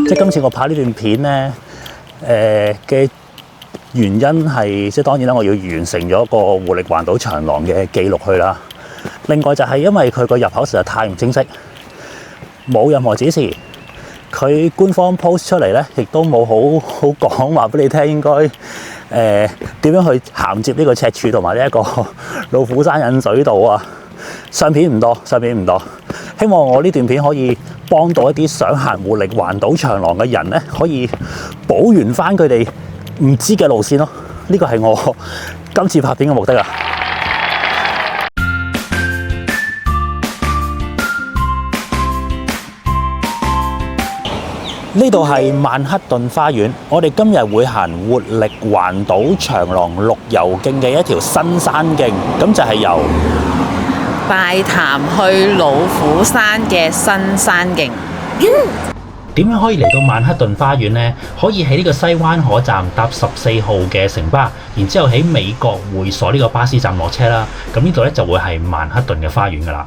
即係今次我拍呢段片咧，嘅原因係即係當然啦，我要完成咗個活力環島長廊嘅記錄去啦。另外就係因為佢個入口實在太唔清晰，冇任何指示，佢官方 post 出嚟咧，亦都冇好講話俾你聽應該點樣去銜接呢個赤柱同埋呢一個老虎山引水道啊。相片唔多，希望我呢段片可以幫到一啲想行活力環島長廊嘅人咧，可以補完翻佢哋唔知嘅路線咯。呢個係我今次拍片嘅目的啊！呢度係曼克頓花園，我哋今日會行活力環島長廊綠遊徑嘅一條新山徑，咁就係由大潭去老虎山嘅新山徑。點樣可以嚟到曼克頓花園呢？可以喺呢個西灣河站搭14號嘅城巴，然之後喺美國會所呢個巴士站落車啦。咁呢度咧就會係曼克頓嘅花園噶啦。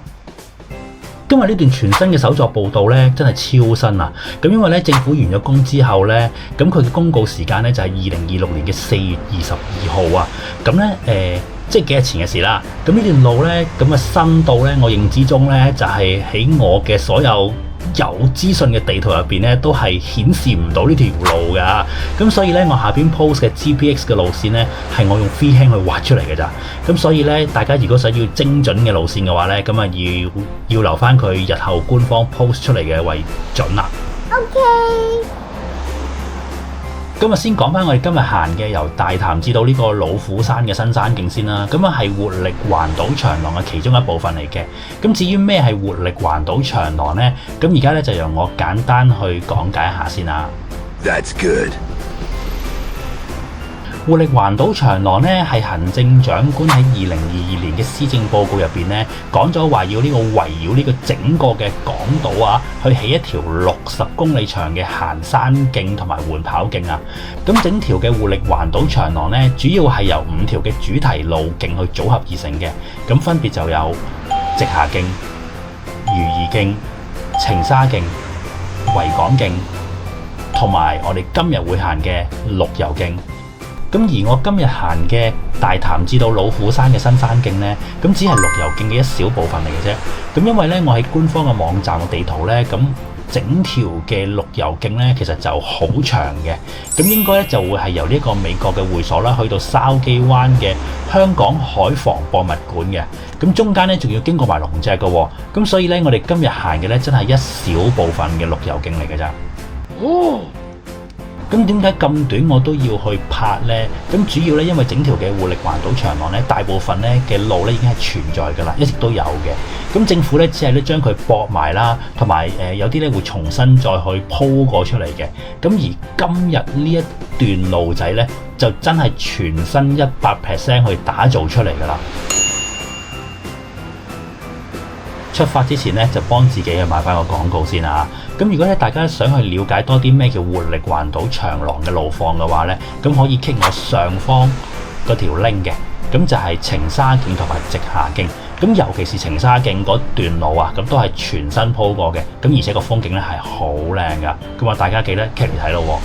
今日呢段全新嘅手作報道咧，真係超新啊！咁因為咧政府完咗工之後咧，咁佢嘅公告時間咧就係2026年嘅4月22號啊。咁咧即係幾日前嘅事啦。咁呢段路咧咁嘅新到咧，我認知中咧就係喺我嘅所有有資訊嘅地圖入邊咧，都係顯示唔到呢條路噶。咁所以咧，我下邊 post 嘅 GPX 嘅路線咧，係我用 freehand 去畫出嚟嘅咋。咁所以咧，大家如果想要精準嘅路線嘅話咧，咁啊要留翻佢日後官方 post 出嚟嘅為準啦。OK。咁啊，先講翻我哋今日行嘅由大潭至到呢個老虎山嘅新山徑先啦。咁啊，係活力環島長廊嘅其中一部分嚟嘅。咁至於咩係活力環島長廊呢？咁而家咧就由我簡單去講解一下先啦。That's good。活力環島長廊咧係行政長官喺2022年嘅施政報告入邊咧講咗話要呢個圍繞呢個整個嘅港島啊，去起一條60公里長嘅行山徑同埋緩跑徑啊。咁整條嘅活力環島長廊咧，主要係由5條嘅主題路徑去組合而成嘅。咁分別就有直下徑、如意徑、晴沙徑、維港徑，同埋我哋今日會行嘅綠遊徑。咁而我今日行嘅大潭至到老虎山嘅新山徑呢，咁只係綠遊徑嘅一小部分嚟嘅啫。咁因為呢，我喺官方嘅網站嘅地圖呢，咁整條嘅綠遊徑呢，其實就好長嘅。咁應該咧就會係由呢個美國嘅會所啦，去到筲箕灣嘅香港海防博物館嘅。咁中間呢，仲要經過埋龍脊嘅。咁所以呢，我哋今日行嘅呢，真係一小部分嘅綠遊徑嚟嘅咋。哦。咁點解咁短我都要去拍呢？咁主要咧，因為整條嘅活力環島長廊咧，大部分咧嘅路咧已經係存在噶啦，一直都有嘅。咁政府咧只係咧將佢駁埋啦，同埋有啲咧會重新再去鋪過出嚟嘅。咁而今日呢一段路仔咧，就真係全新100% 去打造出嚟噶啦。出發之前咧，就幫自己去買翻個廣告先啊！咁如果咧大家想去了解多啲咩叫活力環島長廊嘅路況嘅話咧，咁可以 click 我上方嗰條 link 嘅，咁就係晴沙徑同埋直下徑。咁尤其是晴沙徑嗰段路啊，咁都係全新鋪過嘅，咁而且個風景咧係好靚噶。咁啊，大家記得 click 嚟睇咯。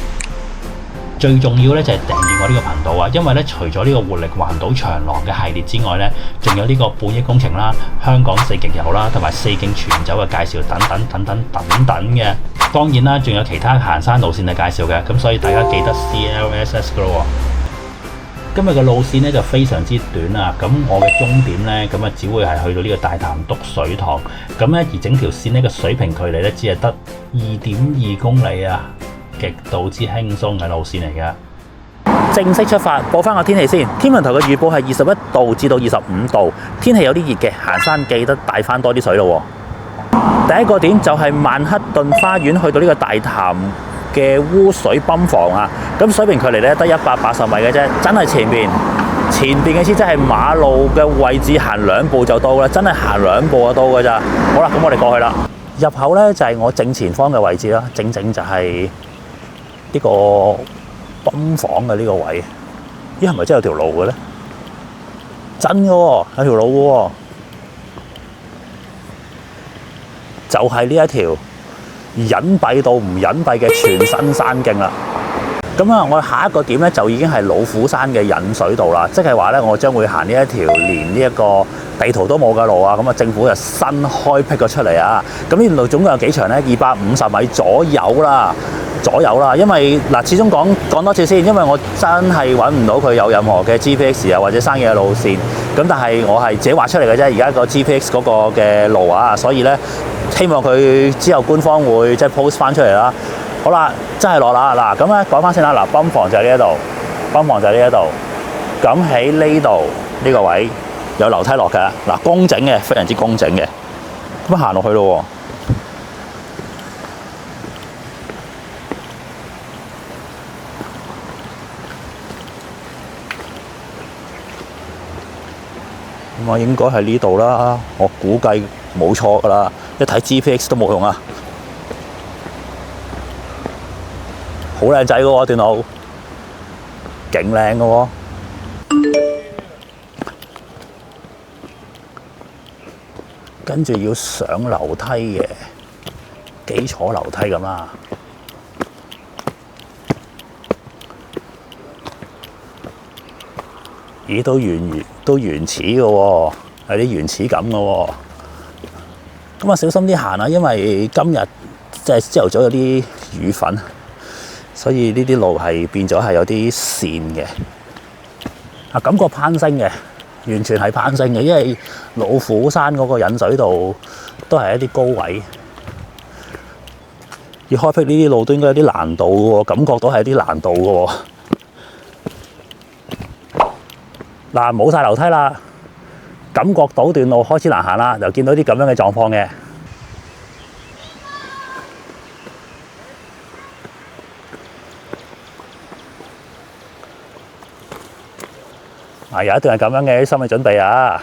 最重要咧就係訂閱我呢個頻道啊，因為咧除咗呢個活力環島長廊嘅系列之外咧，仲有呢個半億工程啦、香港四極遊啦，同埋4徑全走嘅介紹等等嘅。當然啦，仲有其他行山路線嘅介紹嘅，咁所以大家記得 CLSS 噶咯。今日嘅路線咧就非常之短啊，咁我嘅終點咧咁啊只會係去到呢個大潭篤水塘，咁咧而整條線呢個水平距離咧只係得2.2公里啊。極度之輕鬆嘅路線嚟嘅。正式出發，報翻個天氣先。天文台嘅預報係21度至到25度，天氣有啲熱嘅，行山記得帶翻多啲水咯。第一個點就係曼克頓花園去到呢個大潭嘅污水泵房啊。咁水平距離咧得180米嘅啫，真係前邊嘅意思即係馬路嘅位置行2步就到啦，真係行2步就到㗎咋。好啦，咁我哋過去啦。入口咧就係我正前方嘅位置啦，整就係呢個泵房嘅呢個位。咦，係咪真係有條路嘅咧？真嘅喎，有條路嘅喎，就係呢一條隱蔽到唔隱蔽嘅全新山徑啦。咁啊，我下一個點咧就已經係老虎山嘅引水道啦，即係話咧，我將會行呢一條連呢一個地圖都冇嘅路啊。咁啊，政府就新開闢咗出嚟啊。咁呢條路總共有幾長咧？250米左右啦。因為嗱，始終講多次先，因為我真係揾唔到佢有任何嘅 GPX 啊或者生嘢嘅路線。咁但係我係自己畫出嚟嘅啫，而家個 GPX 嗰個嘅路啊，所以咧希望佢之後官方會即係 post 翻出嚟啦。好啦，真係落啦嗱，咁咧講翻先啦，嗱，泵房就喺呢一度，咁喺呢度呢個位有樓梯落嘅，嗱，工整嘅，非常之工整嘅，咁行落去咯喎。咁啊，應該係呢度啦，我估計冇錯噶啦，一睇 GPX 都冇用啊，好靚仔嘅喎段路，勁靚嘅喎，跟住要上樓梯嘅，基礎樓梯咁啦。咦，都原始嘅喎，有啲原始感嘅喎。咁啊，小心啲行啊，因為今日即係朝頭早有啲雨粉，所以呢啲路係變咗係有啲跣嘅。啊，感覺攀升嘅，完全係攀升嘅，因為老虎山嗰個引水道都係一啲高位，要開闢呢啲路都應該有啲難度嘅喎，感覺到係有啲難度嘅喎。嗱，冇晒樓梯啦，感覺到段路開始難行啦，就見到啲咁樣嘅狀況嘅。有一段係咁樣嘅，心理準備啊，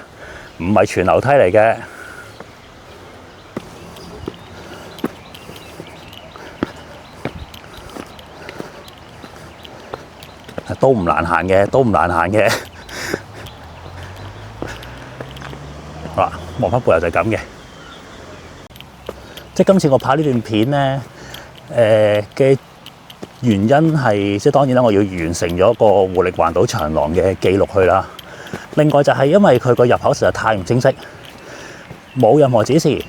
唔係全樓梯嚟嘅。都唔難行嘅。好啦，望翻背後就係咁嘅。即係今次我拍呢段片咧，嘅原因係即係當然啦，我要完成咗個活力環島長廊嘅記錄去啦。另外就係因為佢個入口實在太唔清晰，冇任何指示。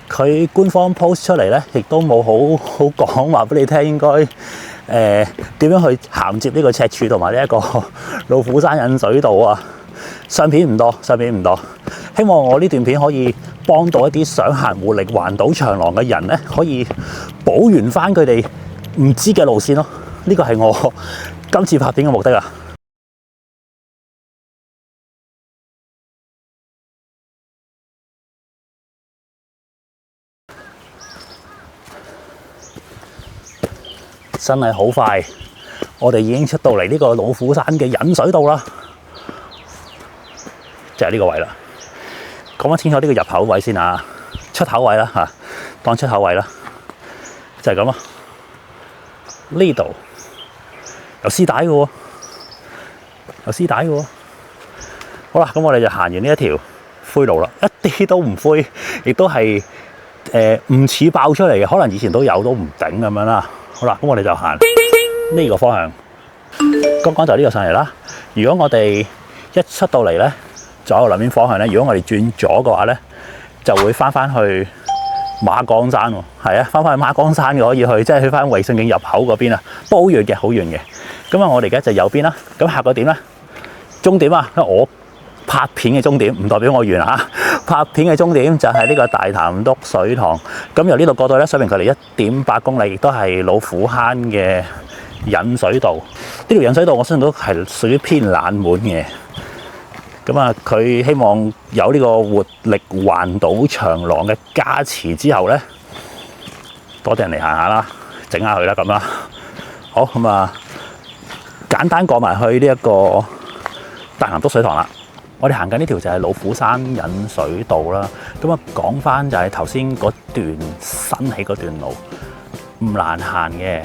佢官方 post 出嚟咧，亦都冇好講話俾你聽應該點樣去銜接呢個赤柱同埋呢一個老虎山引水道啊。相片唔多，希望我呢段片可以幫到一啲想行活力環島長廊嘅人咧，可以補完翻佢哋唔知嘅路線咯。呢個係我今次拍片嘅目的啊！真係好快，我哋已經出到嚟呢個老虎山嘅引水道啦，就係呢個位啦。講翻清楚呢個入口位先啊，出口位啦嚇，當出口位啦，就係咁啊。呢度有絲帶嘅喎，好啦，咁我哋就行完呢一條灰路啦，一啲都唔灰，亦都係唔似爆出嚟嘅，可能以前都有都唔頂咁樣啦。好啦，咁我哋就行呢個方向，剛剛就呢個上嚟啦。如果我哋一出到嚟咧，左右兩邊方向咧，如果我哋轉左嘅話咧，就會翻去馬崗山喎。係啊，翻去馬崗山嘅可以去，即係去翻衛勝徑入口嗰邊啊。不過好遠嘅，好遠嘅。咁啊，我哋而家就右邊啦。咁下個點咧，終點啊，我拍片嘅終點唔代表我完啊。拍片嘅終點就係呢個大潭篤水塘。咁由呢度過到咧，水平距離1.8公里，亦都係老虎坑嘅引水道。呢條引水道我相信都係屬於偏冷門嘅。咁啊，佢希望有呢個活力環島長廊嘅加持之後咧，多啲人嚟行下啦，整下佢啦咁啦。好，咁啊，簡單過埋去呢一個大潭篤水塘啦。我哋行緊呢條就係老虎山引水道啦。咁啊，講翻就係頭先嗰段新起嗰段路唔難行嘅。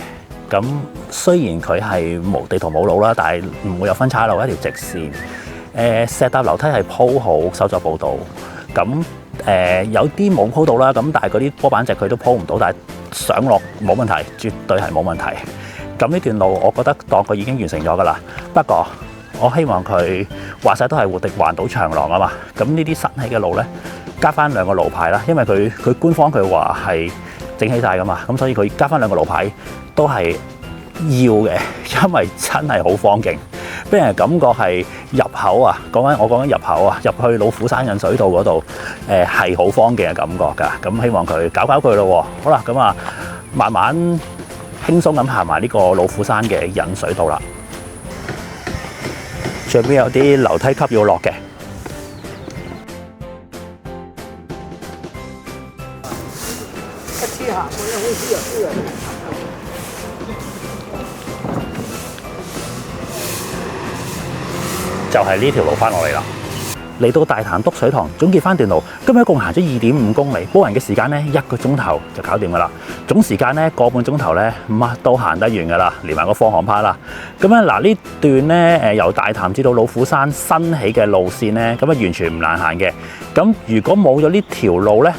咁雖然佢係無地圖冇路啦，但係唔會有分岔路，一條直線。石搭樓梯係鋪好，手作步道。咁有啲冇鋪到啦，咁但係嗰啲波板石佢都鋪唔到，但係上落冇問題，絕對係冇問題。咁呢段路我覺得當佢已經完成咗㗎啦。不過我希望佢話晒都係活力環島長廊啊嘛。咁呢啲新起嘅路呢，加翻2個路牌啦，因為佢官方佢話係整起晒㗎嘛，咁所以佢加翻2個路牌都係要嘅，因為真係好荒勁，俾人感覺係入口啊，我講緊入口啊，入去老虎山引水道嗰度，係好荒勁嘅感覺㗎。咁希望佢搞佢咯喎。好啦，咁啊慢慢輕鬆咁行埋呢個老虎山嘅引水道啦。上邊有啲樓梯級要落嘅。就係呢條路翻落嚟啦，嚟到大潭篤水塘，總結翻段路，今日一共行咗2.5公里，煲人嘅時間呢1個鐘頭就搞掂噶啦，總時間呢個半鐘頭呢乜都行得完噶啦，連埋個放行趴啦。咁咧嗱，呢段呢由大潭至到老虎山新起嘅路線呢，咁啊完全唔難行嘅。咁如果冇咗呢條路呢，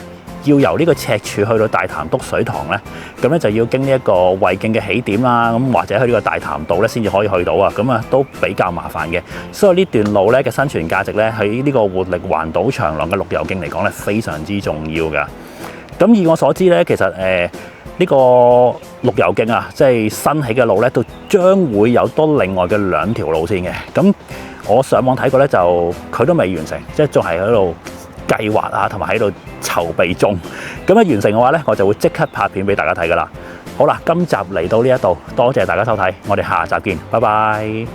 要由呢個赤柱去到大潭篤水塘呢，咁咧就要經呢一個衛徑嘅起點啦，咁或者去呢個大潭道咧先至可以去到啊，咁啊都比較麻煩嘅。所以呢段路咧嘅生存價值咧喺呢個活力環島長廊嘅綠油徑嚟講咧非常之重要㗎。咁以我所知咧，其實呢個綠油徑啊，即係新起嘅路咧，都將會有多另外嘅2條路線嘅。咁我上網睇過咧，就佢都未完成，即係仲係喺度計劃啊，同埋喺度籌備中。咁一完成嘅話呢，我就會即刻拍片俾大家睇㗎啦。好啦，今集嚟到呢一度，多謝大家收睇，我哋下集見，拜拜。